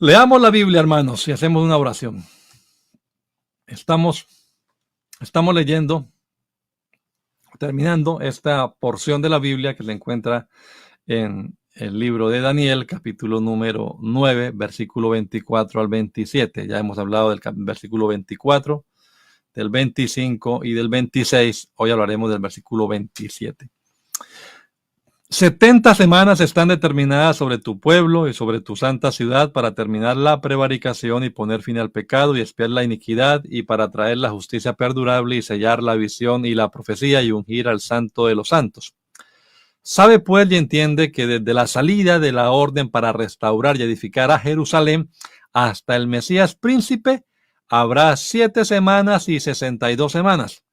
Leamos la Biblia, hermanos, y hacemos una oración. Estamos leyendo, terminando esta porción de la Biblia que se encuentra en el libro de Daniel, capítulo número 9, versículo 24 al 27. Ya hemos hablado del versículo 24, del 25 y del 26. Hoy hablaremos del versículo 27. 70 semanas están determinadas sobre tu pueblo y sobre tu santa ciudad para terminar la prevaricación y poner fin al pecado y expiar la iniquidad y para traer la justicia perdurable y sellar la visión y la profecía y ungir al santo de los santos. Sabe pues y entiende que desde la salida de la orden para restaurar y edificar a Jerusalén hasta el Mesías príncipe habrá 7 semanas y 62 semanas.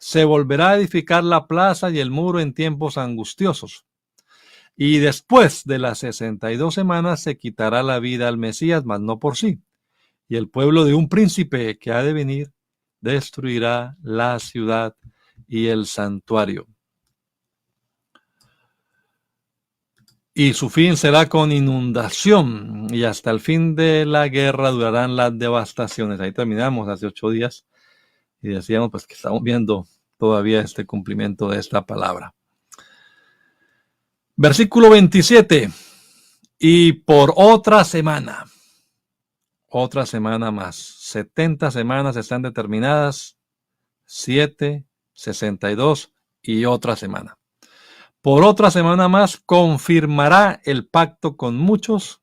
Se volverá a edificar la plaza y el muro en tiempos angustiosos. Y después de las 62 semanas se quitará la vida al Mesías, mas no por sí. Y el pueblo de un príncipe que ha de venir destruirá la ciudad y el santuario. Y su fin será con inundación, y hasta el fin de la guerra durarán las devastaciones. Ahí terminamos hace 8 días y decíamos pues que estamos viendo todavía este cumplimiento de esta palabra. Versículo 27. Y por otra semana más. 70 semanas están determinadas, 7, 62 y otra semana. Por otra semana más confirmará el pacto con muchos.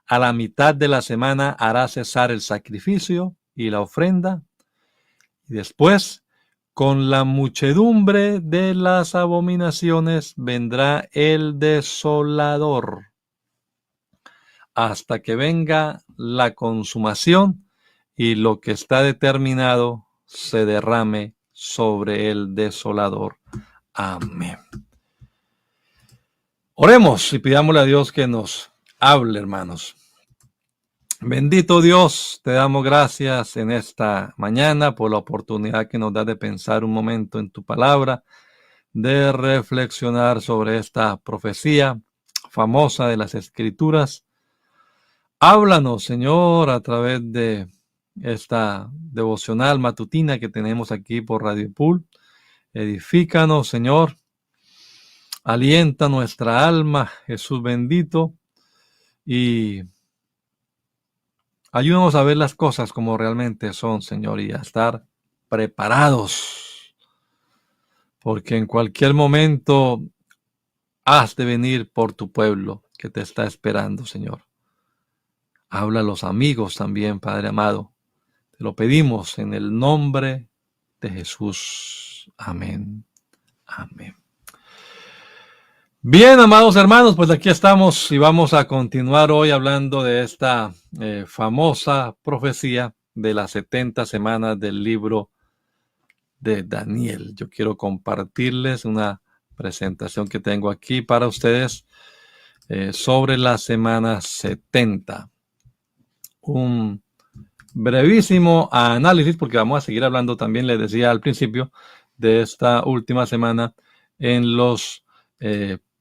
A la mitad de la semana hará cesar el sacrificio y la ofrenda. Y después, con la muchedumbre de las abominaciones, vendrá el desolador, hasta que venga la consumación y lo que está determinado se derrame sobre el desolador. Amén. Oremos y pidámosle a Dios que nos hable, hermanos. Bendito Dios, te damos gracias en esta mañana por la oportunidad que nos da de pensar un momento en tu palabra, de reflexionar sobre esta profecía famosa de las Escrituras. Háblanos, Señor, a través de esta devocional matutina que tenemos aquí por Radio Pool. Edifícanos, Señor. Alienta nuestra alma, Jesús bendito, y ayúdanos a ver las cosas como realmente son, Señor, y a estar preparados, porque en cualquier momento has de venir por tu pueblo que te está esperando, Señor. Habla a los amigos también, Padre amado. Te lo pedimos en el nombre de Jesús. Amén. Amén. Bien, amados hermanos, pues aquí estamos y vamos a continuar hoy hablando de esta famosa profecía de las 70 semanas del libro de Daniel. Yo quiero compartirles una presentación que tengo aquí para ustedes sobre la semana 70. Un brevísimo análisis, porque vamos a seguir hablando también, les decía al principio, de esta última semana en los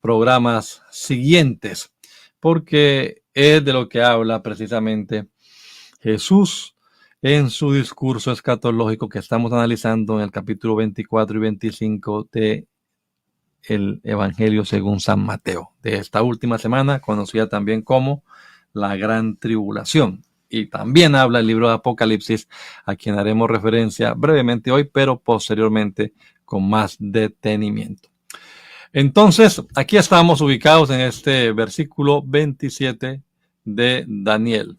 programas siguientes, porque es de lo que habla precisamente Jesús en su discurso escatológico que estamos analizando en el capítulo 24 y 25 de el Evangelio según San Mateo, de esta última semana, conocida también como la Gran Tribulación. Y también habla el libro de Apocalipsis, a quien haremos referencia brevemente hoy, pero posteriormente con más detenimiento. Entonces, aquí estamos ubicados en este versículo 27 de Daniel.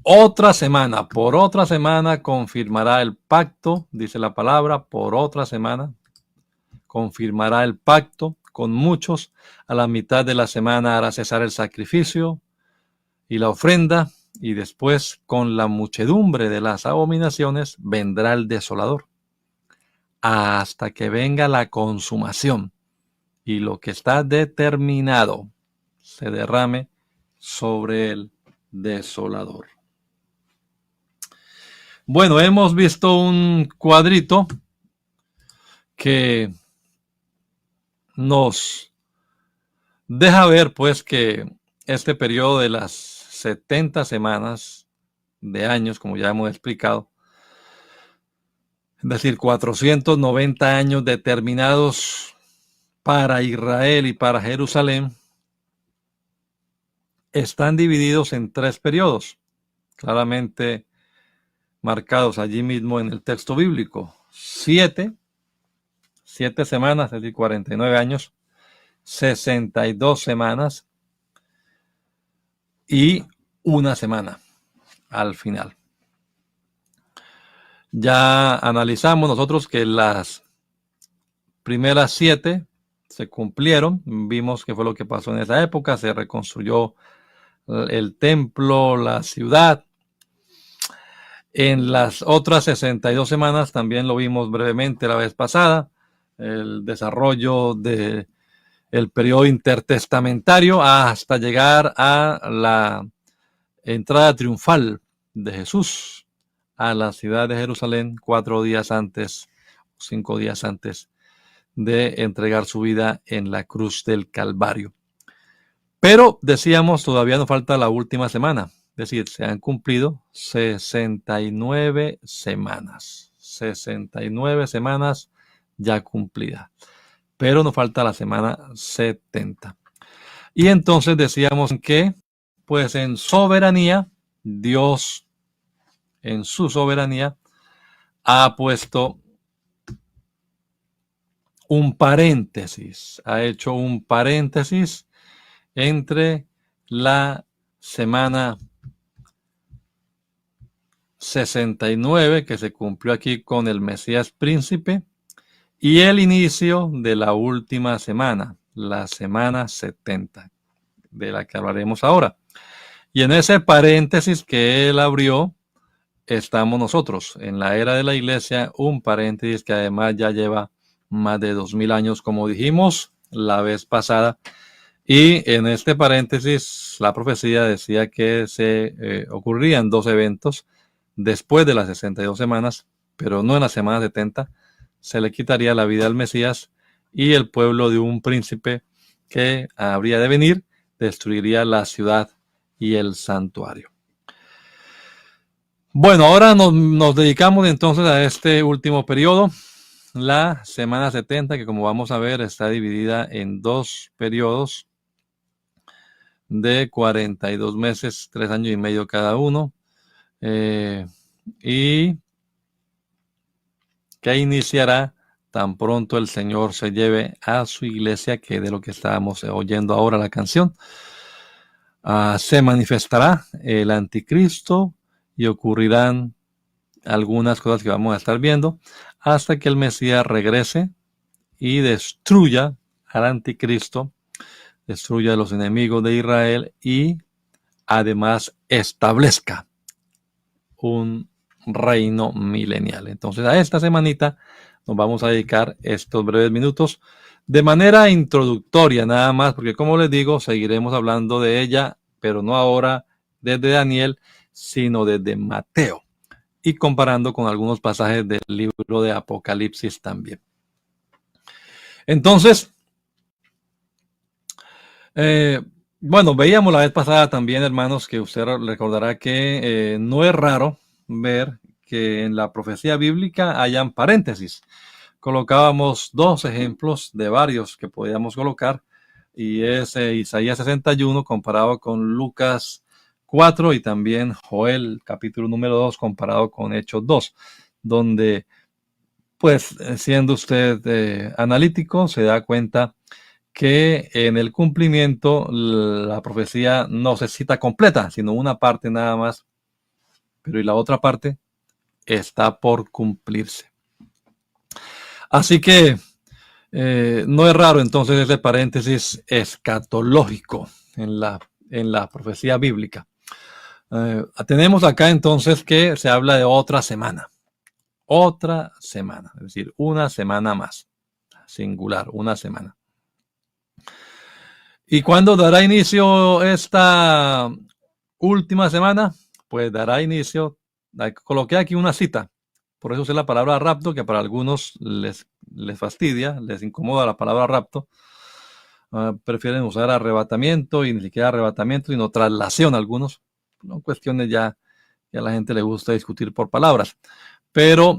Por otra semana confirmará el pacto, dice la palabra, por otra semana confirmará el pacto con muchos. A la mitad de la semana hará cesar el sacrificio y la ofrenda, y después con la muchedumbre de las abominaciones vendrá el desolador, hasta que venga la consumación y lo que está determinado se derrame sobre el desolador. Bueno, hemos visto un cuadrito que nos Deja ver pues que este periodo de las 70 semanas de años, como ya hemos explicado, es decir, 490 años determinados para Israel y para Jerusalén, están divididos en tres periodos, claramente marcados allí mismo en el texto bíblico. Siete semanas, es decir, 49 años, 62 semanas y una semana al final. Ya analizamos nosotros que las primeras 7 se cumplieron, vimos qué fue lo que pasó en esa época, se reconstruyó el templo, la ciudad. En las otras 62 semanas, también lo vimos brevemente la vez pasada, el desarrollo del periodo intertestamentario hasta llegar a la entrada triunfal de Jesús a la ciudad de Jerusalén 4 días antes, 5 días antes de entregar su vida en la cruz del Calvario. Pero decíamos, todavía nos falta la última semana. Es decir, se han cumplido 69 semanas. 69 semanas ya cumplidas. Pero nos falta la semana 70. Y entonces decíamos que, pues en soberanía, Dios, en su soberanía, ha puesto un paréntesis. Ha hecho un paréntesis entre la semana 69 que se cumplió aquí con el Mesías Príncipe y el inicio de la última semana, la semana 70, de la que hablaremos ahora. Y en ese paréntesis que él abrió, estamos nosotros, en la era de la iglesia, un paréntesis que además ya lleva más de 2000 años, como dijimos la vez pasada. Y en este paréntesis, la profecía decía que se ocurrirían 2 eventos después de las 62 semanas, pero no en la semana 70, se le quitaría la vida al Mesías y el pueblo de un príncipe que habría de venir destruiría la ciudad y el santuario. Bueno, ahora nos dedicamos entonces a este último periodo, la semana 70, que como vamos a ver está dividida en 2 periodos de 42 meses, 3 años y medio cada uno, y que iniciará tan pronto el Señor se lleve a su iglesia, que de lo que estábamos oyendo ahora la canción. Se manifestará el anticristo y ocurrirán algunas cosas que vamos a estar viendo hasta que el Mesías regrese y destruya al anticristo, destruya a los enemigos de Israel y además establezca un reino milenial. Entonces a esta semanita nos vamos a dedicar estos breves minutos de manera introductoria nada más, porque como les digo, seguiremos hablando de ella, pero no ahora desde Daniel, sino desde Mateo y comparando con algunos pasajes del libro de Apocalipsis también. Entonces, bueno, veíamos la vez pasada también, hermanos, que usted recordará que no es raro ver que en la profecía bíblica hayan paréntesis. Colocábamos 2 ejemplos de varios que podíamos colocar, y es Isaías 61 comparado con Lucas 4 y también Joel capítulo número 2 comparado con Hechos 2, donde pues siendo usted analítico se da cuenta que en el cumplimiento la profecía no se cita completa, sino una parte nada más, pero y la otra parte está por cumplirse. Así que no es raro entonces ese paréntesis escatológico en la profecía bíblica. Tenemos acá entonces que se habla de otra semana, es decir, una semana más, singular, una semana. ¿Y cuándo dará inicio esta última semana? Pues dará inicio, coloqué aquí una cita, por eso usé la palabra rapto, que para algunos les fastidia, les incomoda la palabra rapto. prefieren usar arrebatamiento y ni siquiera arrebatamiento, sino traslación algunos. No cuestiones ya que a la gente le gusta discutir por palabras. Pero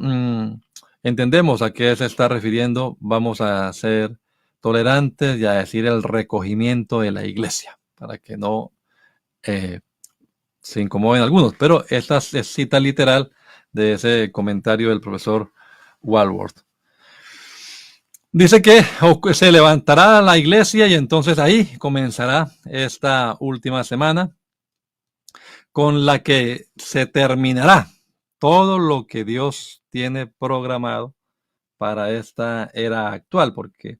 entendemos a qué se está refiriendo. Vamos a ser tolerantes y a decir el recogimiento de la iglesia, para que no se incomoden algunos. Pero esta es cita literal de ese comentario del profesor Walworth. Dice que se levantará la iglesia y entonces ahí comenzará esta última semana con la que se terminará todo lo que Dios tiene programado para esta era actual, porque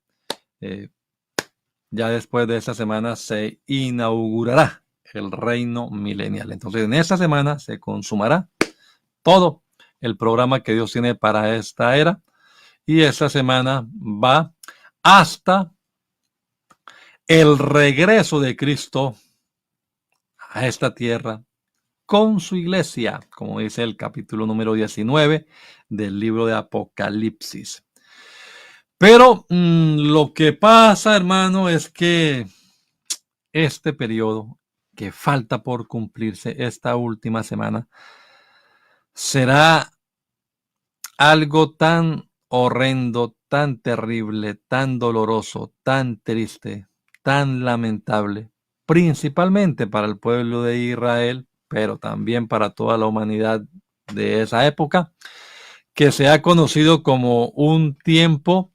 ya después de esta semana se inaugurará el reino milenial. Entonces en esta semana se consumará todo el programa que Dios tiene para esta era, y esta semana va hasta el regreso de Cristo a esta tierra con su iglesia, como dice el capítulo número 19 del libro de Apocalipsis. Pero lo que pasa, hermano, es que este periodo que falta por cumplirse esta última semana será algo tan horrendo, tan terrible, tan doloroso, tan triste, tan lamentable, principalmente para el pueblo de Israel, pero también para toda la humanidad de esa época, que se ha conocido como un tiempo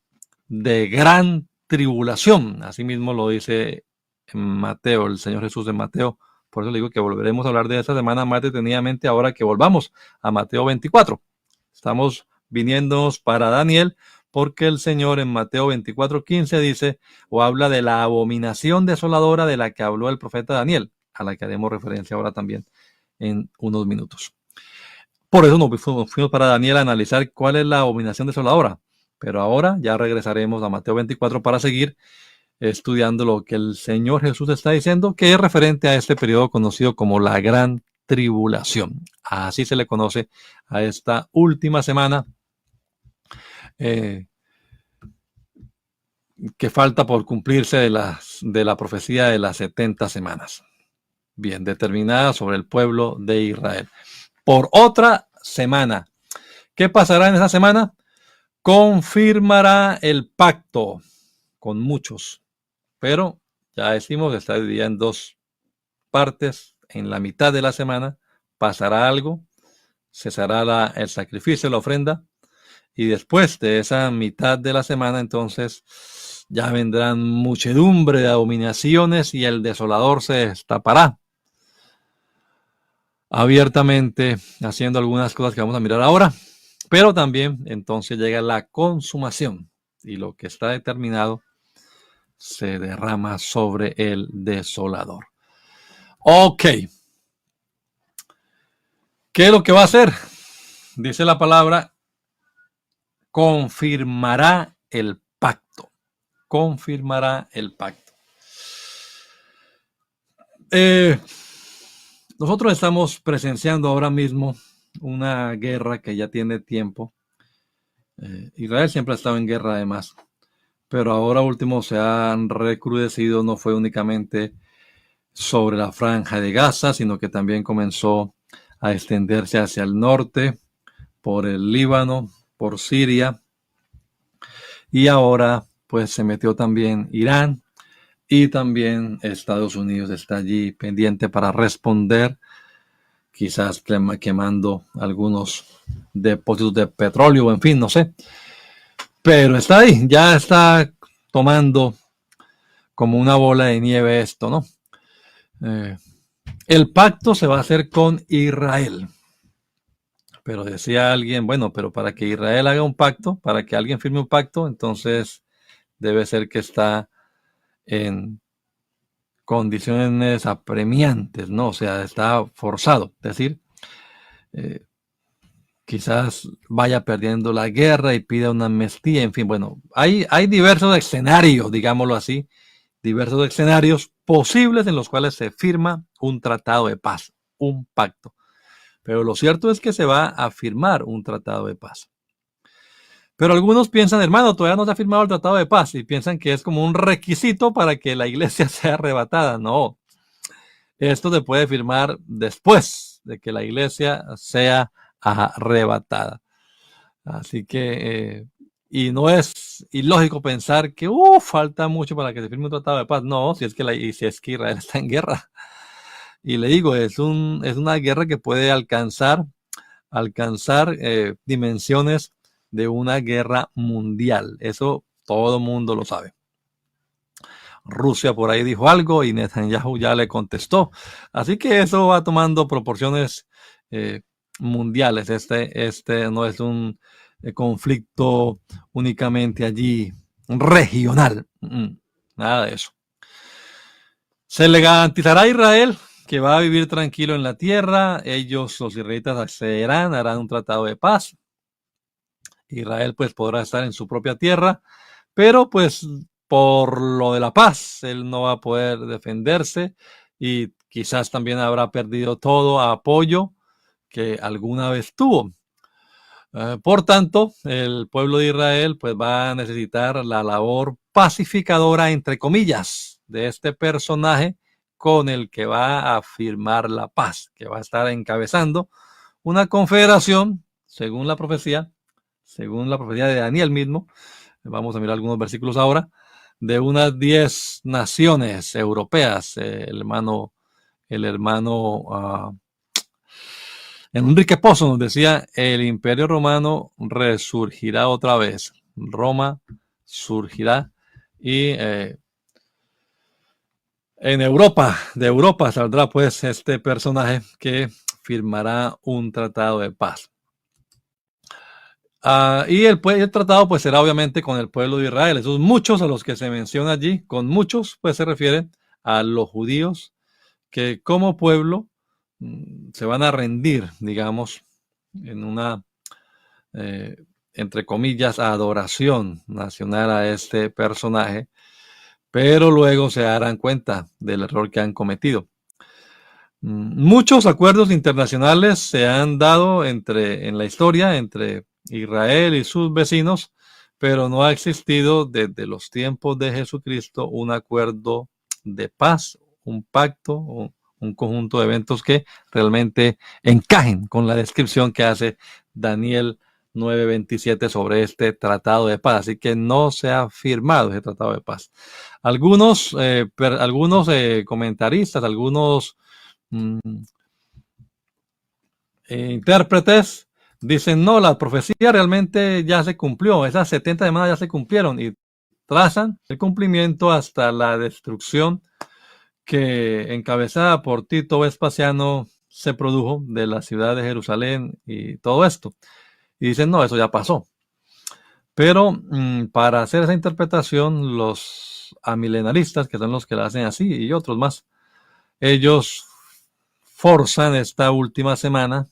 de gran tribulación. Así mismo lo dice en Mateo, el Señor Jesús en Mateo. Por eso le digo que volveremos a hablar de esta semana más detenidamente ahora que volvamos a Mateo 24. Estamos viniéndonos para Daniel, porque el Señor en Mateo 24:15 dice o habla de la abominación desoladora de la que habló el profeta Daniel, a la que haremos referencia ahora también en unos minutos. Por eso nos fuimos para Daniel a analizar cuál es la abominación desoladora. Pero ahora ya regresaremos a Mateo 24 para seguir estudiando lo que el Señor Jesús está diciendo, que es referente a este periodo conocido como la Gran Tribulación. Así se le conoce a esta última semana que falta por cumplirse de la profecía de las 70 semanas. Bien, determinada sobre el pueblo de Israel. Por otra semana. ¿Qué pasará en esa semana? Confirmará el pacto con muchos. Pero ya decimos, está dividida en dos partes. En la mitad de la semana pasará algo, cesará el sacrificio, la ofrenda, y después de esa mitad de la semana entonces ya vendrán muchedumbre de abominaciones y el desolador se destapará abiertamente, haciendo algunas cosas que vamos a mirar ahora. Pero también entonces llega la consumación y lo que está determinado se derrama sobre el desolador. Ok. ¿Qué es lo que va a hacer? Dice la palabra, confirmará el pacto. Confirmará el pacto. Nosotros estamos presenciando ahora mismo una guerra que ya tiene tiempo. Israel siempre ha estado en guerra además, pero ahora último se han recrudecido, no fue únicamente sobre la franja de Gaza, sino que también comenzó a extenderse hacia el norte, por el Líbano, por Siria, y ahora pues se metió también Irán, y también Estados Unidos está allí pendiente para responder, quizás quemando algunos depósitos de petróleo, en fin, no sé. Pero está ahí, ya está tomando como una bola de nieve esto, ¿no? El pacto se va a hacer con Israel. Pero decía alguien, bueno, pero para que Israel haga un pacto, para que alguien firme un pacto, entonces debe ser que está en condiciones apremiantes, ¿no? O sea, está forzado. Es decir, quizás vaya perdiendo la guerra y pida una amnistía, en fin, bueno, hay diversos escenarios, digámoslo así, diversos escenarios posibles en los cuales se firma un tratado de paz, un pacto. Pero lo cierto es que se va a firmar un tratado de paz. Pero algunos piensan, hermano, todavía no se ha firmado el Tratado de Paz y piensan que es como un requisito para que la iglesia sea arrebatada. No, esto se puede firmar después de que la iglesia sea arrebatada. Así que, y no es ilógico pensar que falta mucho para que se firme un tratado de paz. No, si es que Israel está en guerra. Y le digo, es una guerra que puede alcanzar dimensiones de una guerra mundial. Eso todo el mundo lo sabe. Rusia por ahí dijo algo y Netanyahu ya le contestó. Así que eso va tomando proporciones mundiales. Este no es un conflicto únicamente allí regional. Nada de eso. Se le garantizará a Israel que va a vivir tranquilo en la tierra. Ellos, los israelitas, accederán, harán un tratado de paz. Israel pues podrá estar en su propia tierra, pero pues por lo de la paz, él no va a poder defenderse y quizás también habrá perdido todo apoyo que alguna vez tuvo. Por tanto, el pueblo de Israel pues va a necesitar la labor pacificadora, entre comillas, de este personaje con el que va a firmar la paz, que va a estar encabezando una confederación, según la profecía de Daniel mismo. Vamos a mirar algunos versículos ahora, de unas 10 naciones europeas. El hermano Enrique Pozo nos decía, el Imperio Romano resurgirá otra vez. Roma surgirá y en Europa, de Europa saldrá pues este personaje que firmará un tratado de paz. Y el tratado pues será obviamente con el pueblo de Israel. Esos muchos a los que se menciona allí, con muchos pues se refiere a los judíos que como pueblo se van a rendir, digamos, en una, entre comillas, adoración nacional a este personaje, pero luego se darán cuenta del error que han cometido. Muchos acuerdos internacionales se han dado en la historia entre Israel y sus vecinos, pero no ha existido desde los tiempos de Jesucristo un acuerdo de paz, un pacto, un conjunto de eventos que realmente encajen con la descripción que hace Daniel 9:27 sobre este tratado de paz. Así que no se ha firmado ese tratado de paz. Algunos comentaristas, algunos intérpretes dicen, no, la profecía realmente ya se cumplió, esas 70 semanas ya se cumplieron y trazan el cumplimiento hasta la destrucción que encabezada por Tito Vespasiano se produjo de la ciudad de Jerusalén y todo esto. Y dicen, no, eso ya pasó. Pero para hacer esa interpretación, los amilenaristas, que son los que la hacen así, y otros más, ellos forzan esta última semana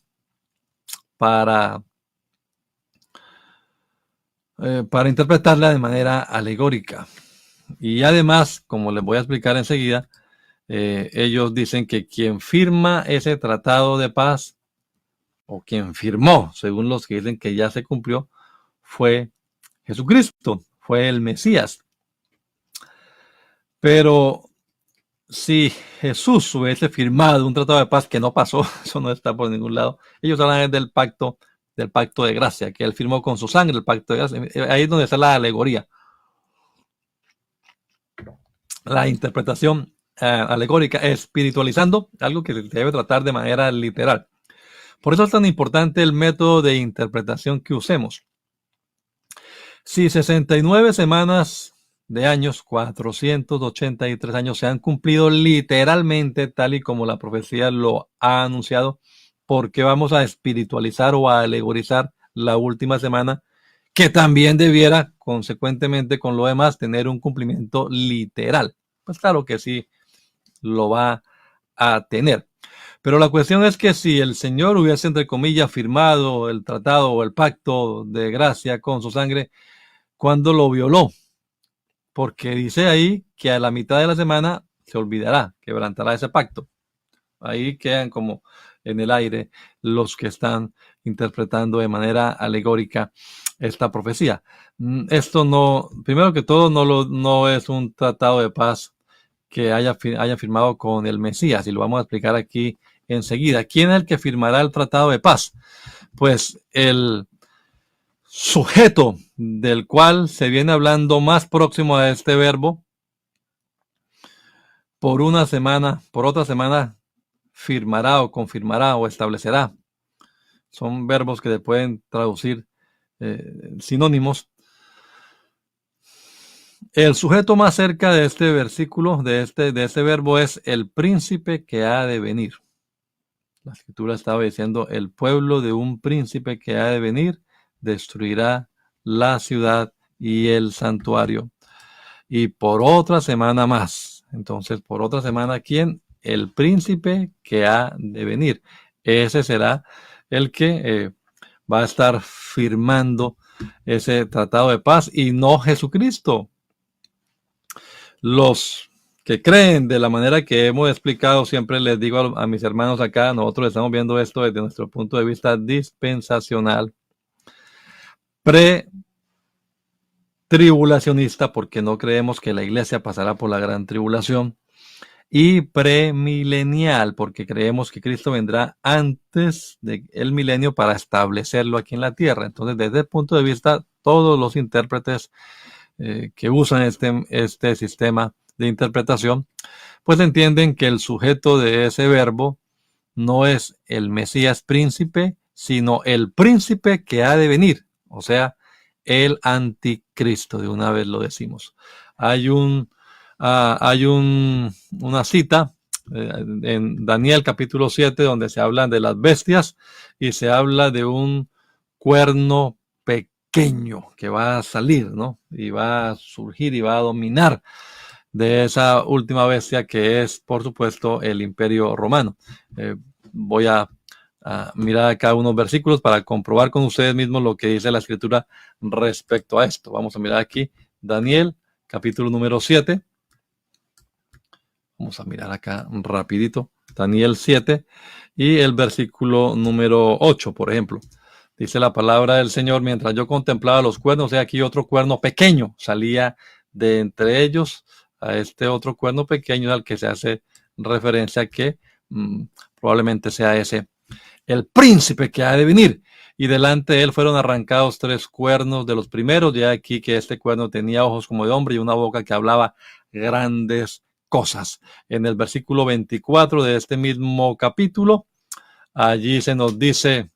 para interpretarla de manera alegórica. Y además, como les voy a explicar enseguida, ellos dicen que quien firma ese tratado de paz, o quien firmó, según los que dicen que ya se cumplió, fue Jesucristo, fue el Mesías. Pero si Jesús hubiese firmado un tratado de paz que no pasó, eso no está por ningún lado. Ellos hablan del pacto de gracia, que él firmó con su sangre, el pacto de gracia. Ahí es donde está la alegoría. La interpretación alegórica, espiritualizando algo que se debe tratar de manera literal. Por eso es tan importante el método de interpretación que usemos. Si 69 semanas de años, 483 años, se han cumplido literalmente tal y como la profecía lo ha anunciado, ¿por qué vamos a espiritualizar o a alegorizar la última semana, que también debiera, consecuentemente con lo demás, tener un cumplimiento literal? Pues claro que sí lo va a tener. Pero la cuestión es que si el Señor hubiese, entre comillas, firmado el tratado o el pacto de gracia con su sangre, ¿cuándo lo violó? Porque dice ahí que a la mitad de la semana se olvidará, quebrantará ese pacto. Ahí quedan como en el aire los que están interpretando de manera alegórica esta profecía. Esto no, primero que todo, no es un tratado de paz que haya firmado con el Mesías, y lo vamos a explicar aquí enseguida. ¿Quién es el que firmará el tratado de paz? Pues el sujeto del cual se viene hablando más próximo a este verbo, por otra semana firmará o confirmará o establecerá. Son verbos que se pueden traducir sinónimos. El sujeto más cerca de este versículo, de este verbo, es el príncipe que ha de venir. La escritura estaba diciendo: el pueblo de un príncipe que ha de venir destruirá la ciudad y el santuario. Y por otra semana más. Entonces, por otra semana, ¿quién? El príncipe que ha de venir. Ese será el que va a estar firmando ese tratado de paz, y no Jesucristo. Los que creen de la manera que hemos explicado, siempre les digo a mis hermanos acá, nosotros estamos viendo esto desde nuestro punto de vista dispensacional, tribulacionista, porque no creemos que la iglesia pasará por la gran tribulación, y premilenial, porque creemos que Cristo vendrá antes del milenio para establecerlo aquí en la tierra. Entonces, desde el punto de vista, todos los intérpretes que usan este sistema de interpretación, pues entienden que el sujeto de ese verbo no es el Mesías príncipe, sino el príncipe que ha de venir, o sea, el anticristo. De una vez lo decimos. Hay una cita en Daniel capítulo 7 donde se habla de las bestias y se habla de un cuerno pequeño que va a salir, ¿no? Y va a surgir y va a dominar de esa última bestia, que es, por supuesto, el Imperio Romano. Voy a mirar acá unos versículos para comprobar con ustedes mismos lo que dice la escritura respecto a esto. Vamos a mirar aquí Daniel capítulo número 7. Vamos a mirar acá rapidito Daniel 7 y el versículo número 8, por ejemplo. Dice la palabra del Señor: mientras yo contemplaba los cuernos, he aquí otro cuerno pequeño salía de entre ellos. A este otro cuerno pequeño al que se hace referencia, que probablemente sea ese el príncipe que ha de venir. Y delante de él fueron arrancados 3 cuernos de los primeros. Ya aquí que este cuerno tenía ojos como de hombre y una boca que hablaba grandes cosas. En el versículo 24 de este mismo capítulo, allí se nos dice: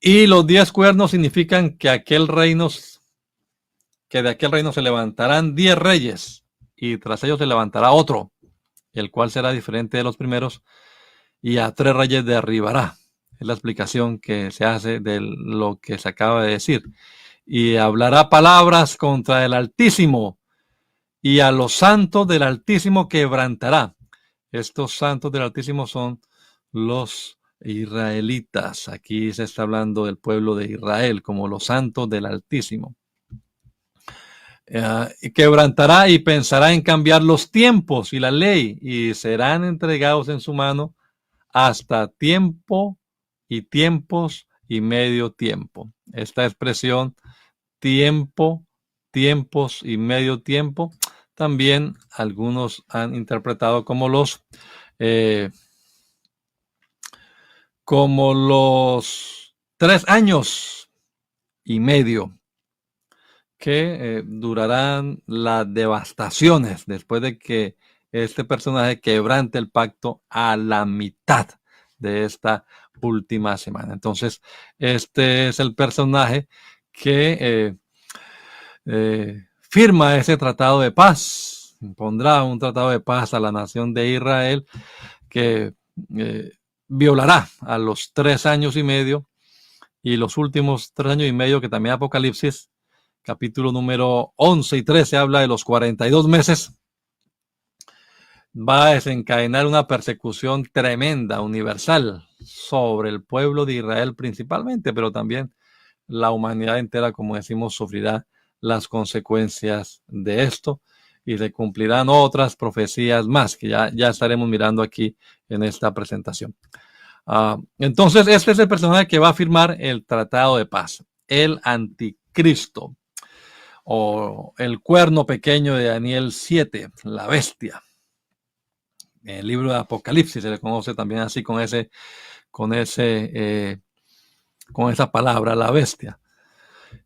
y los 10 cuernos significan que de aquel reino se levantarán 10 reyes, y tras ellos se levantará otro, el cual será diferente de los primeros, y a 3 reyes derribará. Es la explicación que se hace de lo que se acaba de decir. Y hablará palabras contra el Altísimo, y a los santos del Altísimo quebrantará. Estos santos del Altísimo son los israelitas. Aquí se está hablando del pueblo de Israel como los santos del Altísimo. Quebrantará y pensará en cambiar los tiempos y la ley, y serán entregados en su mano hasta tiempo y tiempos y medio tiempo. Esta expresión, tiempo, tiempos y medio tiempo, también algunos han interpretado como los 3 años y medio que durarán las devastaciones después de que este personaje quebrante el pacto a la mitad de esta última semana. Entonces, este es el personaje que firma ese tratado de paz, pondrá un tratado de paz a la nación de Israel, que violará a los 3 años y medio, y los últimos 3 años y medio, que también Apocalipsis capítulo número 11 y 13 habla de los 42 meses, va a desencadenar una persecución tremenda, universal, sobre el pueblo de Israel principalmente, pero también la humanidad entera, como decimos, sufrirá las consecuencias de esto, y se cumplirán otras profecías más que ya estaremos mirando aquí en esta presentación. Entonces, este es el personaje que va a firmar el tratado de paz, el anticristo, o el cuerno pequeño de Daniel 7, la bestia. En el libro de Apocalipsis se le conoce también así con esa palabra, la bestia.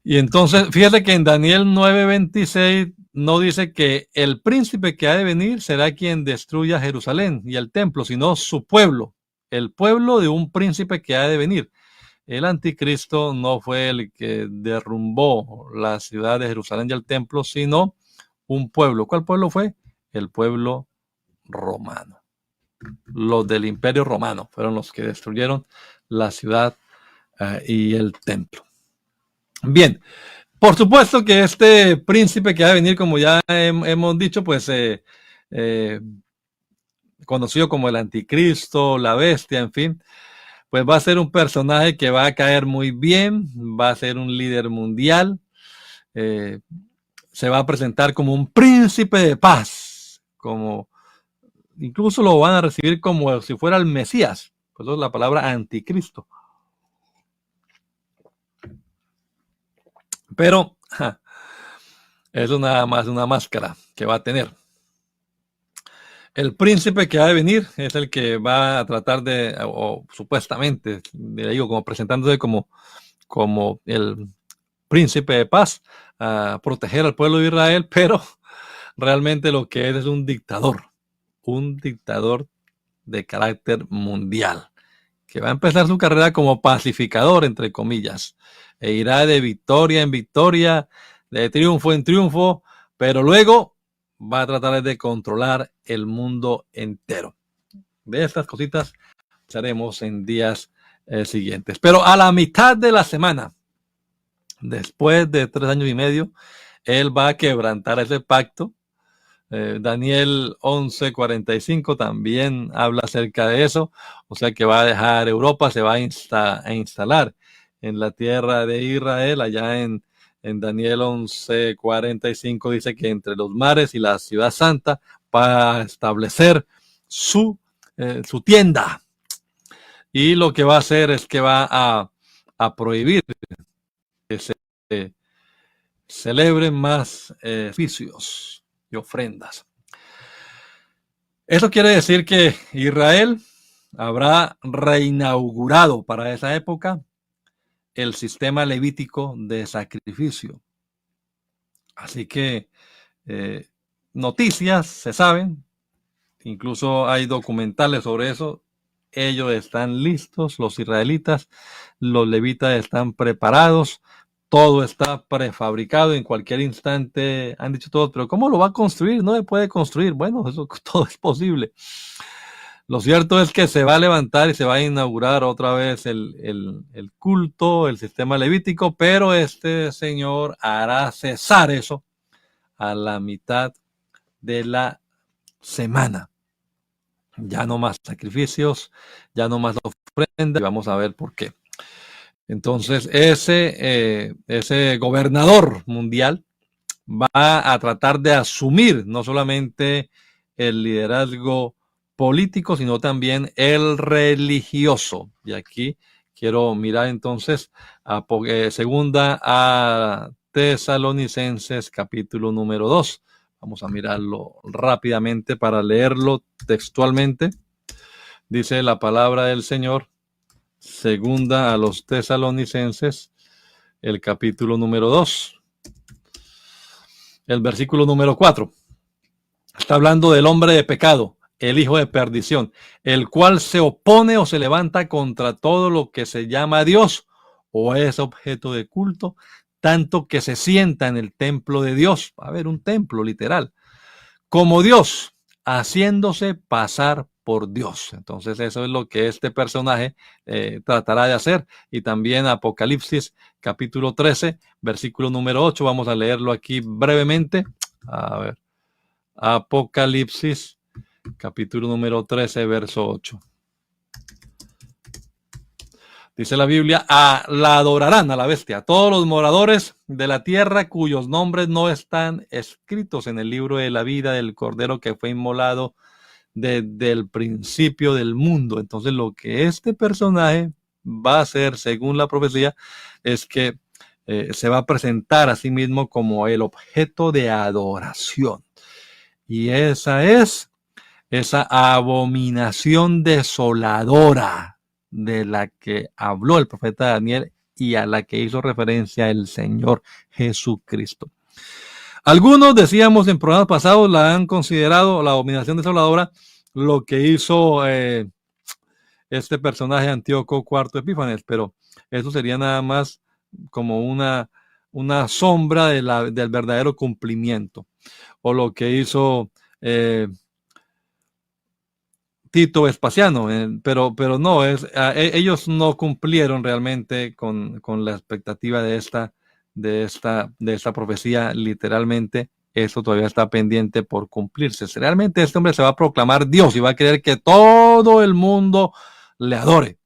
Y entonces, fíjate que en Daniel 9:26 no dice que el príncipe que ha de venir será quien destruya Jerusalén y el templo, sino su pueblo, el pueblo de un príncipe que ha de venir. El anticristo no fue el que derrumbó la ciudad de Jerusalén y el templo, sino un pueblo. ¿Cuál pueblo fue? El pueblo romano. Los del Imperio Romano fueron los que destruyeron la ciudad y el templo. Bien, por supuesto que este príncipe que va a venir, como ya hemos dicho, pues conocido como el anticristo, la bestia, en fin, pues va a ser un personaje que va a caer muy bien, va a ser un líder mundial, se va a presentar como un príncipe de paz, como incluso lo van a recibir como si fuera el Mesías, por eso es la palabra anticristo. Pero eso nada más una máscara que va a tener. El príncipe que va a venir es el que va a tratar de, o supuestamente, le digo, como presentándose como el príncipe de paz, a proteger al pueblo de Israel, pero realmente lo que es un dictador de carácter mundial, que va a empezar su carrera como pacificador, entre comillas, e irá de victoria en victoria, de triunfo en triunfo, pero luego va a tratar de controlar el mundo entero. De estas cositas haremos en días siguientes. Pero a la mitad de la semana, después de 3 años y medio, él va a quebrantar ese pacto. Daniel 11:45 también habla acerca de eso, o sea que va a dejar Europa, se va a instalar en la tierra de Israel. Allá en Daniel 11:45 dice que entre los mares y la ciudad santa va a establecer su tienda, y lo que va a hacer es que va a prohibir que se celebren más sacrificios y ofrendas. Eso quiere decir que Israel habrá reinaugurado para esa época el sistema levítico de sacrificio. Así que noticias se saben, incluso hay documentales sobre eso. Ellos están listos, los israelitas, los levitas están preparados, todo está prefabricado, en cualquier instante han dicho todo, pero ¿cómo lo va a construir? No se puede construir. Bueno, eso todo es posible. Lo cierto es que se va a levantar y se va a inaugurar otra vez el culto, el sistema levítico, pero este señor hará cesar eso a la mitad de la semana. Ya no más sacrificios, ya no más ofrendas, y vamos a ver por qué. Entonces, ese gobernador mundial va a tratar de asumir no solamente el liderazgo político, sino también el religioso. Y aquí quiero mirar entonces segunda a Tesalonicenses, capítulo número 2. Vamos a mirarlo rápidamente para leerlo textualmente. Dice la palabra del Señor, segunda a los Tesalonicenses, el capítulo número 2, el versículo número 4. Está hablando del hombre de pecado, el hijo de perdición, el cual se opone o se levanta contra todo lo que se llama Dios o es objeto de culto, tanto que se sienta en el templo de Dios, va a haber un templo literal, como Dios, haciéndose pasar por Dios. Entonces eso es lo que este personaje tratará de hacer. Y también Apocalipsis capítulo 13, versículo número 8, vamos a leerlo aquí brevemente. A ver, Apocalipsis capítulo número 13, verso 8. Dice la Biblia, la adorarán a la bestia, todos los moradores de la tierra cuyos nombres no están escritos en el libro de la vida del Cordero que fue inmolado desde el principio del mundo. Entonces lo que este personaje va a hacer, según la profecía, es que se va a presentar a sí mismo como el objeto de adoración. Y esa es esa abominación desoladora de la que habló el profeta Daniel y a la que hizo referencia el Señor Jesucristo. Algunos, decíamos en programas pasados, la han considerado la abominación desoladora lo que hizo este personaje Antíoco IV Epífanes, pero eso sería nada más como una sombra del verdadero cumplimiento, o lo que hizo Tito Vespasiano, pero no, ellos no cumplieron realmente con la expectativa de esta profecía. Literalmente, eso todavía está pendiente por cumplirse. Realmente este hombre se va a proclamar Dios y va a querer que todo el mundo le adore.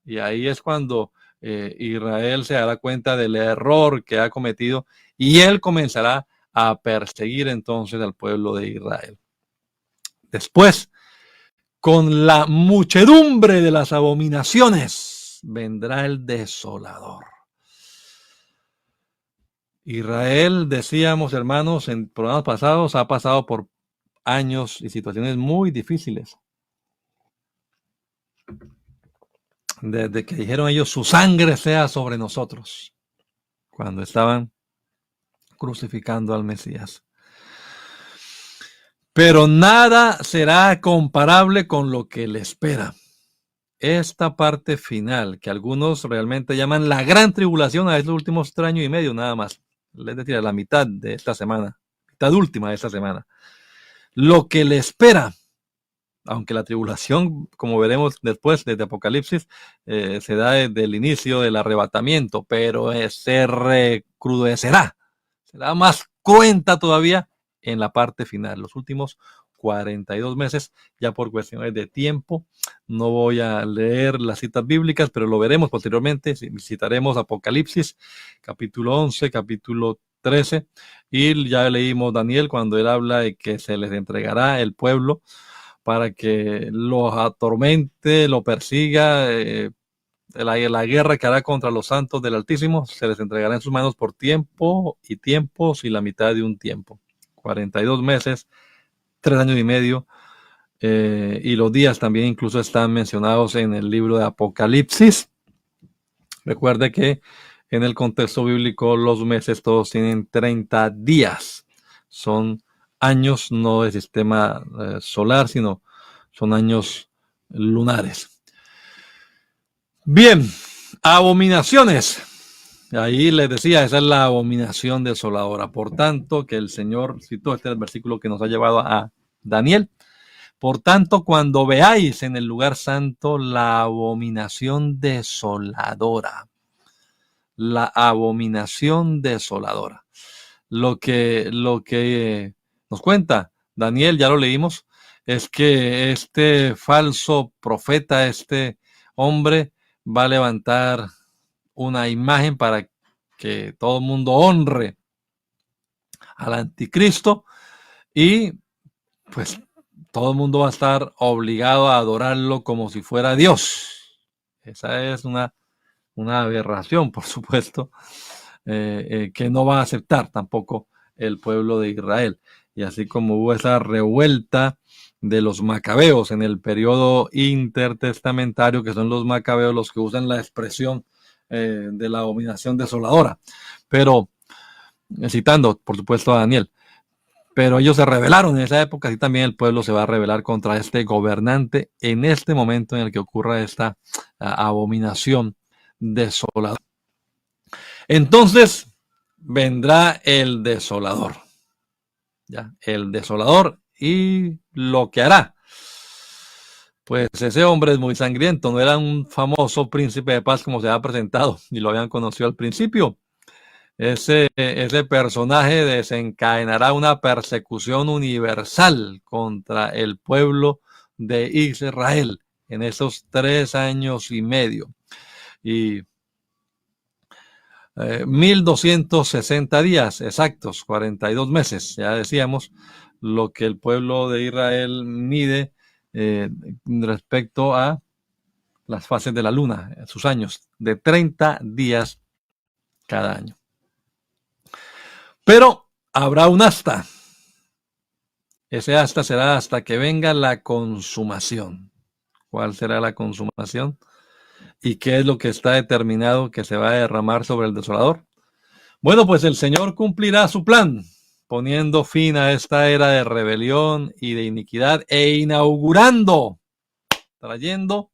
Y ahí es cuando Israel se dará cuenta del error que ha cometido y él comenzará a perseguir entonces al pueblo de Israel. Después, con la muchedumbre de las abominaciones, vendrá el desolador. Israel, decíamos, hermanos, en programas pasados, ha pasado por años y situaciones muy difíciles. Desde que dijeron ellos, su sangre sea sobre nosotros, cuando estaban crucificando al Mesías. Pero nada será comparable con lo que le espera. Esta parte final, que algunos realmente llaman la gran tribulación a estos últimos 3 años y medio nada más, es decir, a la mitad de esta semana, mitad última de esta semana. Lo que le espera, aunque la tribulación, como veremos después desde Apocalipsis, se da desde el inicio del arrebatamiento, pero se recrudecerá, será más cruenta todavía en la parte final, los últimos 42 meses, ya por cuestiones de tiempo. No voy a leer las citas bíblicas, pero lo veremos posteriormente. Visitaremos Apocalipsis, capítulo 11, capítulo 13, y ya leímos Daniel cuando él habla de que se les entregará el pueblo para que los atormente, lo persiga. La guerra que hará contra los santos del Altísimo se les entregará en sus manos por tiempo y tiempos y la mitad de un tiempo. 42 meses, 3 años y medio, y los días también incluso están mencionados en el libro de Apocalipsis. Recuerde que en el contexto bíblico los meses todos tienen 30 días. Son años no de sistema solar, sino son años lunares. Bien, abominaciones. Ahí les decía, esa es la abominación desoladora. Por tanto, que el Señor citó, este es el versículo que nos ha llevado a Daniel. Por tanto, cuando veáis en el lugar santo la abominación desoladora, la abominación desoladora. Lo que nos cuenta Daniel, ya lo leímos, es que este falso profeta, este hombre, va a levantar una imagen para que todo el mundo honre al anticristo y pues todo el mundo va a estar obligado a adorarlo como si fuera Dios. Esa es una aberración, por supuesto, que no va a aceptar tampoco el pueblo de Israel. Y así como hubo esa revuelta de los macabeos en el periodo intertestamentario, que son los macabeos los que usan la expresión de la abominación desoladora. Pero, citando, por supuesto, a Daniel, pero ellos se rebelaron en esa época, y también el pueblo se va a rebelar contra este gobernante en este momento en el que ocurra esta abominación desoladora. Entonces vendrá el desolador, ¿ya? El desolador, y lo que hará. Pues ese hombre es muy sangriento, no era un famoso príncipe de paz como se ha presentado y lo habían conocido al principio. Ese personaje desencadenará una persecución universal contra el pueblo de Israel en esos 3 años y medio. Y 1260 días exactos, 42 meses, ya decíamos, lo que el pueblo de Israel mide respecto a las fases de la luna, sus años, de 30 días cada año. Pero habrá un hasta. Ese hasta será hasta que venga la consumación. ¿Cuál será la consumación? ¿Y qué es lo que está determinado que se va a derramar sobre el desolador? Bueno, pues el Señor cumplirá su plan, poniendo fin a esta era de rebelión y de iniquidad e inaugurando, trayendo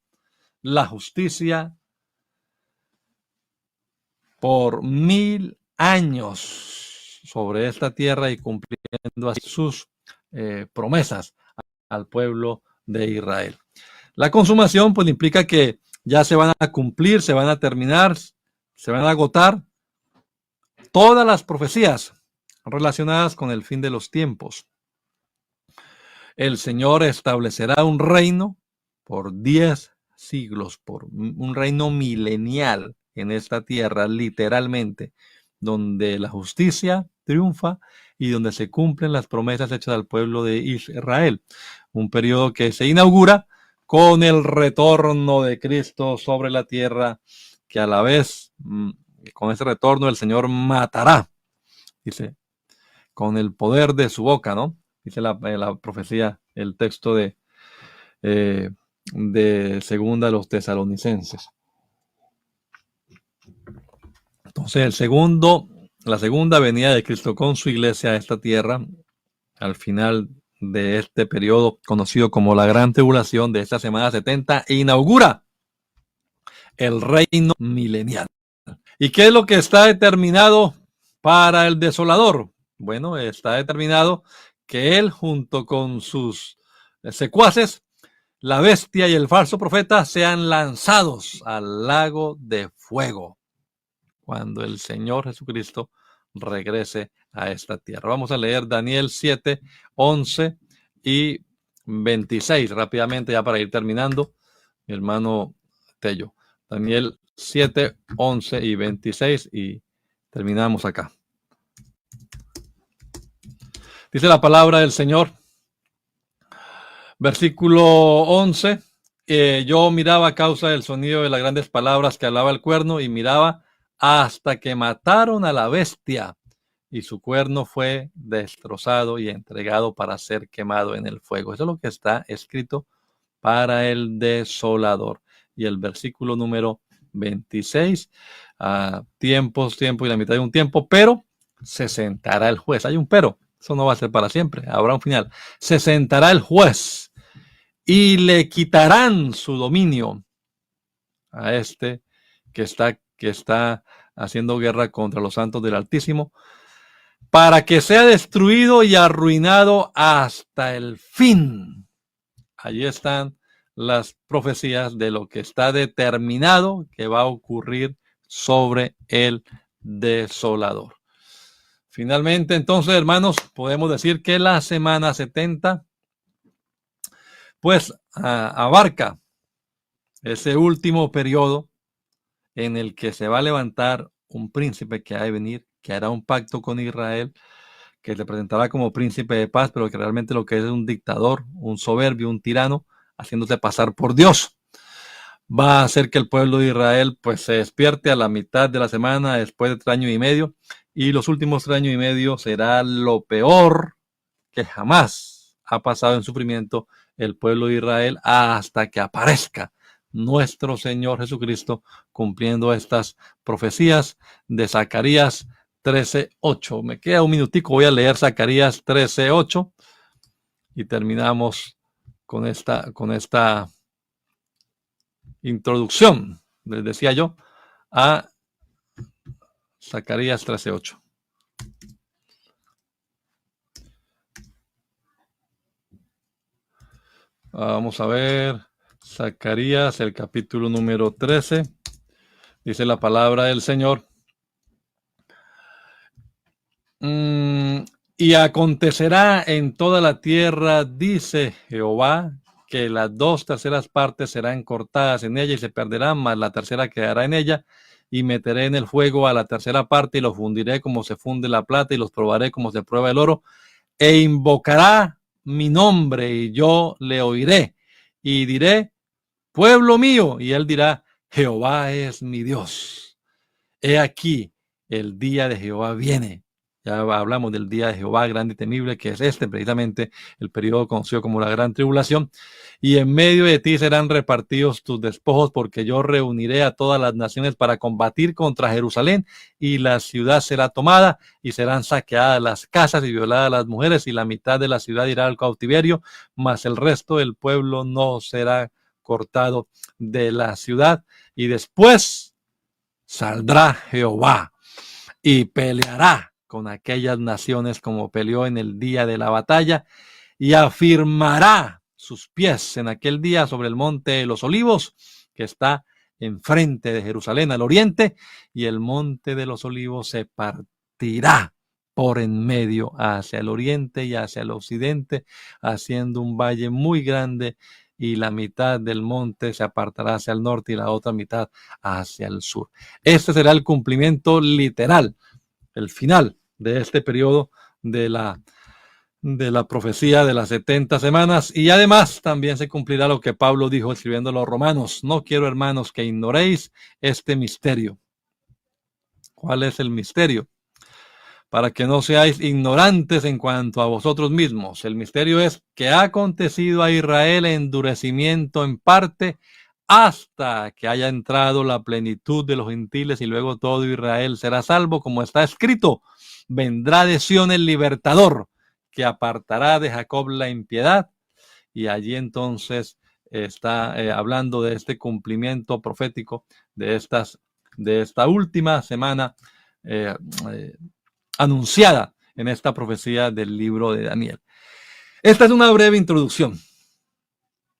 la justicia por 1000 años sobre esta tierra y cumpliendo así sus promesas al pueblo de Israel. La consumación pues implica que ya se van a cumplir, se van a terminar, se van a agotar todas las profecías relacionadas con el fin de los tiempos. El Señor establecerá un reino por 10 siglos, por un reino milenial en esta tierra, literalmente, donde la justicia triunfa y donde se cumplen las promesas hechas al pueblo de Israel. Un periodo que se inaugura con el retorno de Cristo sobre la tierra, que a la vez, con ese retorno, el Señor matará, dice, con el poder de su boca, ¿no? Dice la profecía, el texto de segunda de los Tesalonicenses. Entonces, la segunda venida de Cristo con su iglesia a esta tierra, al final de este periodo conocido como la Gran Tribulación de esta semana 70, inaugura el reino milenial. ¿Y qué es lo que está determinado para el desolador? Bueno, está determinado que él, junto con sus secuaces, la bestia y el falso profeta, sean lanzados al lago de fuego cuando el Señor Jesucristo regrese a esta tierra. Vamos a leer Daniel 7, 11 y 26 rápidamente, ya para ir terminando, mi hermano Tello. Daniel 7, 11 y 26 y terminamos acá. Dice la palabra del Señor, versículo 11, yo miraba a causa del sonido de las grandes palabras que hablaba el cuerno y miraba hasta que mataron a la bestia y su cuerno fue destrozado y entregado para ser quemado en el fuego. Eso es lo que está escrito para el desolador. Y el versículo número 26, tiempo y la mitad de un tiempo, pero se sentará el juez. Hay un pero, eso no va a ser para siempre, habrá un final. Se sentará el juez y le quitarán su dominio a este que está haciendo guerra contra los santos del Altísimo, para que sea destruido y arruinado hasta el fin. Allí están las profecías de lo que está determinado que va a ocurrir sobre el desolador. Finalmente, entonces, hermanos, podemos decir que la semana 70 pues abarca ese último periodo en el que se va a levantar un príncipe que ha de venir, que hará un pacto con Israel, que se presentará como príncipe de paz, pero que realmente lo que es un dictador, un soberbio, un tirano, haciéndose pasar por Dios. Va a hacer que el pueblo de Israel pues se despierte a la mitad de la semana, después de 3 años y medio, y los últimos 3 años y medio será lo peor que jamás ha pasado en sufrimiento el pueblo de Israel hasta que aparezca nuestro Señor Jesucristo cumpliendo estas profecías de Zacarías 13:8. Me queda un minutico, voy a leer Zacarías 13:8 y terminamos con esta introducción, les decía yo, a Zacarías 13:8. Vamos a ver, Zacarías, el capítulo número 13, dice la palabra del Señor. Y acontecerá en toda la tierra, dice Jehová, que las 2/3 partes serán cortadas en ella y se perderán, mas la tercera quedará en ella, y meteré en el fuego a la tercera parte y los fundiré como se funde la plata y los probaré como se prueba el oro, e invocará mi nombre y yo le oiré. y diré, pueblo mío, y él dirá, Jehová es mi Dios. He aquí, el día de Jehová viene. Ya hablamos del día de Jehová grande y temible, que es precisamente el periodo conocido como la gran tribulación. Y en medio de ti serán repartidos tus despojos, porque yo reuniré a todas las naciones para combatir contra Jerusalén, y la ciudad será tomada, y serán saqueadas las casas y violadas las mujeres, y la mitad de la ciudad irá al cautiverio, mas el resto del pueblo no será cortado de la ciudad. Y después saldrá Jehová y peleará con aquellas naciones como peleó en el día de la batalla, y afirmará sus pies en aquel día sobre el monte de los olivos, que está enfrente de Jerusalén al oriente, y el monte de los olivos se partirá por en medio hacia el oriente y hacia el occidente, haciendo un valle muy grande, y la mitad del monte se apartará hacia el norte y la otra mitad hacia el sur. Este será el cumplimiento literal, el final de este periodo de la profecía de las 70 semanas, y además también se cumplirá lo que Pablo dijo escribiendo a los romanos: no quiero, hermanos, que ignoréis este misterio. ¿Cuál es el misterio? Para que no seáis ignorantes en cuanto a vosotros mismos. El misterio es que ha acontecido a Israel endurecimiento en parte, hasta que haya entrado la plenitud de los gentiles, y luego todo Israel será salvo, como está escrito: vendrá de Sión el libertador, que apartará de Jacob la impiedad. Y allí entonces está hablando de este cumplimiento profético de esta última semana anunciada en esta profecía del libro de Daniel. Esta es una breve introducción.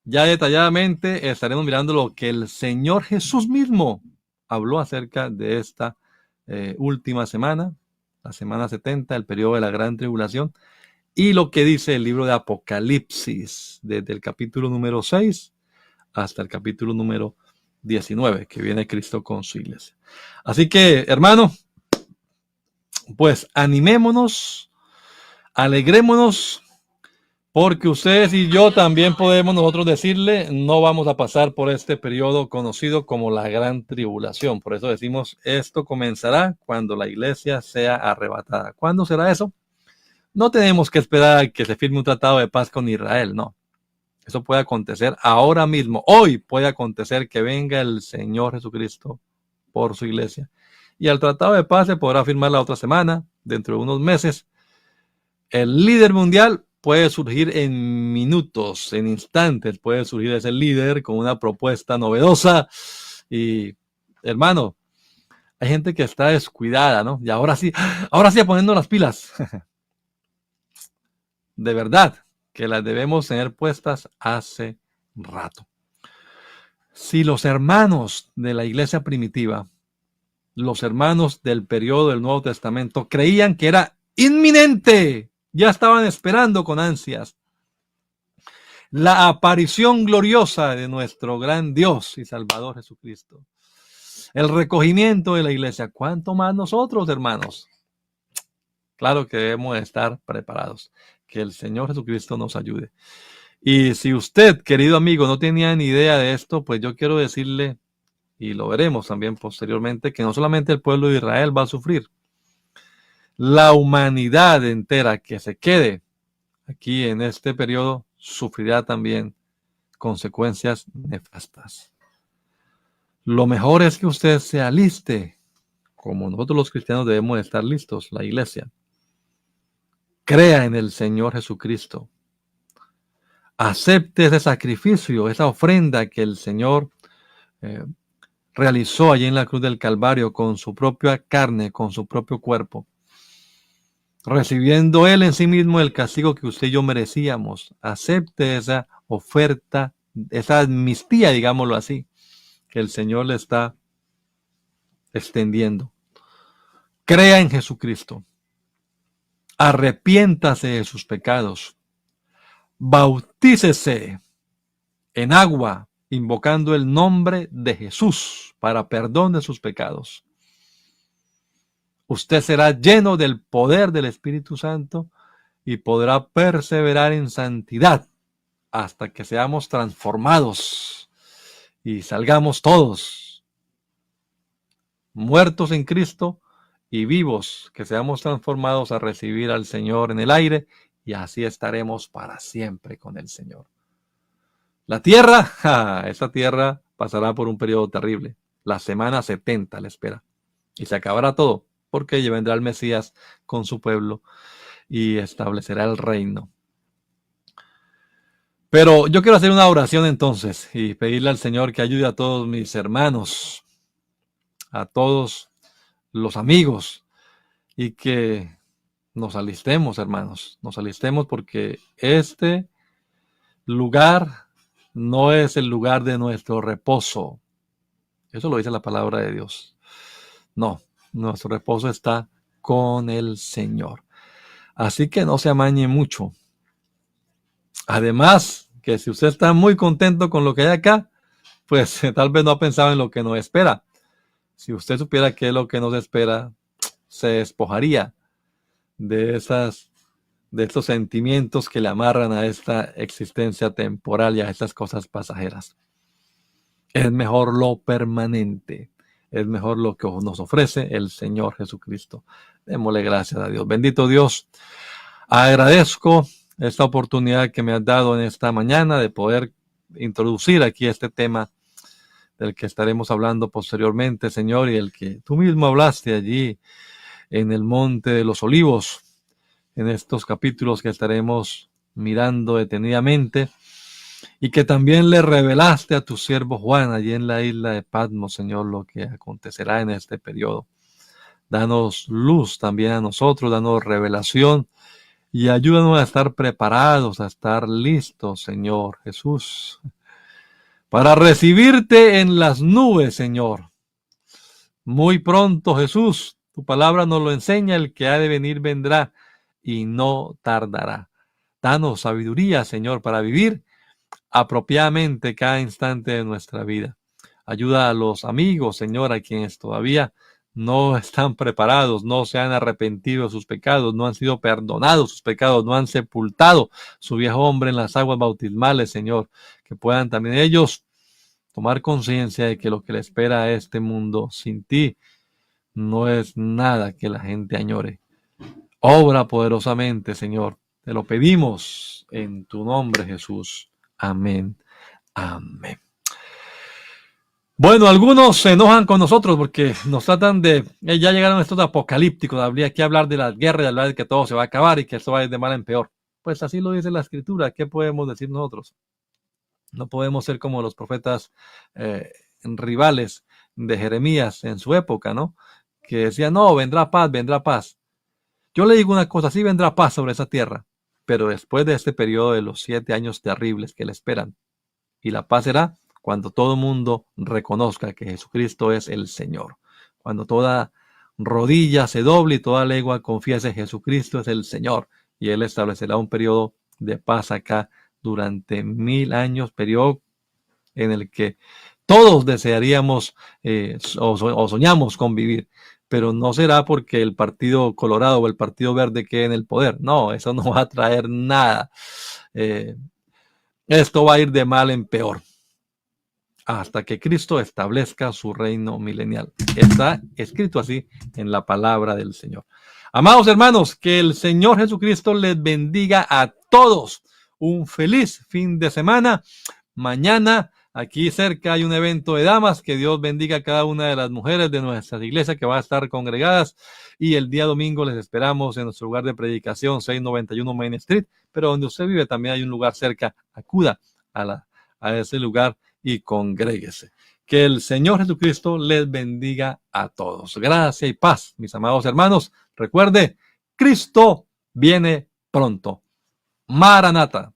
Ya detalladamente estaremos mirando lo que el Señor Jesús mismo habló acerca de esta última semana, la semana 70, el periodo de la gran tribulación, y lo que dice el libro de Apocalipsis, desde el capítulo número 6 hasta el capítulo número 19, que viene Cristo con su iglesia. Así que, hermano, pues animémonos, alegrémonos, porque ustedes y yo también podemos nosotros decirle, no vamos a pasar por este periodo conocido como la gran tribulación. Por eso decimos, esto comenzará cuando la iglesia sea arrebatada. ¿Cuándo será eso? No tenemos que esperar a que se firme un tratado de paz con Israel, no. Eso puede acontecer ahora mismo. Hoy puede acontecer que venga el Señor Jesucristo por su iglesia. Y el tratado de paz se podrá firmar la otra semana, dentro de unos meses. El líder mundial puede surgir en minutos, en instantes. Puede surgir ese líder con una propuesta novedosa. Y, hermano, hay gente que está descuidada, ¿no? Y ahora sí poniendo las pilas. De verdad que las debemos tener puestas hace rato. Si los hermanos de la iglesia primitiva, los hermanos del periodo del Nuevo Testamento, creían que era inminente, ya estaban esperando con ansias la aparición gloriosa de nuestro gran Dios y Salvador Jesucristo, el recogimiento de la iglesia, ¿cuánto más nosotros, hermanos? Claro que debemos estar preparados. Que el Señor Jesucristo nos ayude. Y si usted, querido amigo, no tenía ni idea de esto, pues yo quiero decirle, y lo veremos también posteriormente, que no solamente el pueblo de Israel va a sufrir, la humanidad entera que se quede aquí en este periodo sufrirá también consecuencias nefastas. Lo mejor es que usted se aliste, como nosotros los cristianos debemos estar listos, la iglesia. Crea en el Señor Jesucristo. Acepte ese sacrificio, esa ofrenda que el Señor realizó allí en la cruz del Calvario con su propia carne, con su propio cuerpo, recibiendo Él en sí mismo el castigo que usted y yo merecíamos. Acepte esa oferta, esa amnistía, digámoslo así, que el Señor le está extendiendo. Crea en Jesucristo. Arrepiéntase de sus pecados. Bautícese en agua, invocando el nombre de Jesús para perdón de sus pecados. Usted será lleno del poder del Espíritu Santo y podrá perseverar en santidad hasta que seamos transformados y salgamos todos muertos en Cristo y vivos, que seamos transformados a recibir al Señor en el aire, y así estaremos para siempre con el Señor. La tierra, esa tierra pasará por un periodo terrible. La semana 70 le espera. Y se acabará todo, porque vendrá el Mesías con su pueblo y establecerá el reino. Pero yo quiero hacer una oración entonces y pedirle al Señor que ayude a todos mis hermanos, a todos los amigos, y que nos alistemos, hermanos, nos alistemos, porque este lugar no es el lugar de nuestro reposo. Eso lo dice la palabra de Dios. No, nuestro reposo está con el Señor. Así que no se amañe mucho. Además, que si usted está muy contento con lo que hay acá, pues tal vez no ha pensado en lo que nos espera. Si usted supiera qué es lo que nos espera, se despojaría de estos sentimientos que le amarran a esta existencia temporal y a estas cosas pasajeras. Es mejor lo permanente, es mejor lo que nos ofrece el Señor Jesucristo. Démosle gracias a Dios. Bendito Dios, agradezco esta oportunidad que me has dado en esta mañana de poder introducir aquí este tema del que estaremos hablando posteriormente, Señor, y el que tú mismo hablaste allí en el Monte de los Olivos, en estos capítulos que estaremos mirando detenidamente, y que también le revelaste a tu siervo Juan allí en la isla de Patmos, Señor, lo que acontecerá en este periodo. Danos luz también a nosotros, danos revelación y ayúdanos a estar preparados, a estar listos, Señor Jesús, para recibirte en las nubes, Señor. Muy pronto, Jesús, tu palabra nos lo enseña, el que ha de venir vendrá y no tardará. Danos sabiduría, Señor, para vivir apropiadamente cada instante de nuestra vida. Ayuda a los amigos, Señor, a quienes todavía no están preparados, no se han arrepentido de sus pecados, no han sido perdonados sus pecados, no han sepultado su viejo hombre en las aguas bautismales, Señor, que puedan también ellos tomar conciencia de que lo que le espera a este mundo sin ti no es nada que la gente añore. Obra poderosamente, Señor. Te lo pedimos en tu nombre, Jesús. Amén. Amén. Bueno, algunos se enojan con nosotros porque nos tratan de... ya llegaron estos apocalípticos. Habría que hablar de la guerra y hablar de que todo se va a acabar y que esto va a ir de mal en peor. Pues así lo dice la Escritura. ¿Qué podemos decir nosotros? No podemos ser como los profetas rivales de Jeremías en su época, ¿no? Que decían, no, vendrá paz, vendrá paz. Yo le digo una cosa, sí vendrá paz sobre esa tierra, pero después de este periodo de los 7 años terribles que le esperan. Y la paz será cuando todo el mundo reconozca que Jesucristo es el Señor. Cuando toda rodilla se doble y toda lengua confiese que Jesucristo es el Señor. Y Él establecerá un periodo de paz acá durante 1000 años, periodo en el que todos desearíamos o soñamos con vivir. Pero no será porque el Partido Colorado o el Partido Verde quede en el poder. No, eso no va a traer nada. Esto va a ir de mal en peor hasta que Cristo establezca su reino milenial. Está escrito así en la palabra del Señor. Amados hermanos, que el Señor Jesucristo les bendiga a todos. Un feliz fin de semana. Mañana aquí cerca hay un evento de damas. Que Dios bendiga a cada una de las mujeres de nuestra iglesia que van a estar congregadas. Y el día domingo les esperamos en nuestro lugar de predicación, 691 Main Street. Pero donde usted vive también hay un lugar cerca. Acuda a ese lugar y congréguese. Que el Señor Jesucristo les bendiga a todos. Gracia y paz, mis amados hermanos. Recuerde, Cristo viene pronto. Maranata.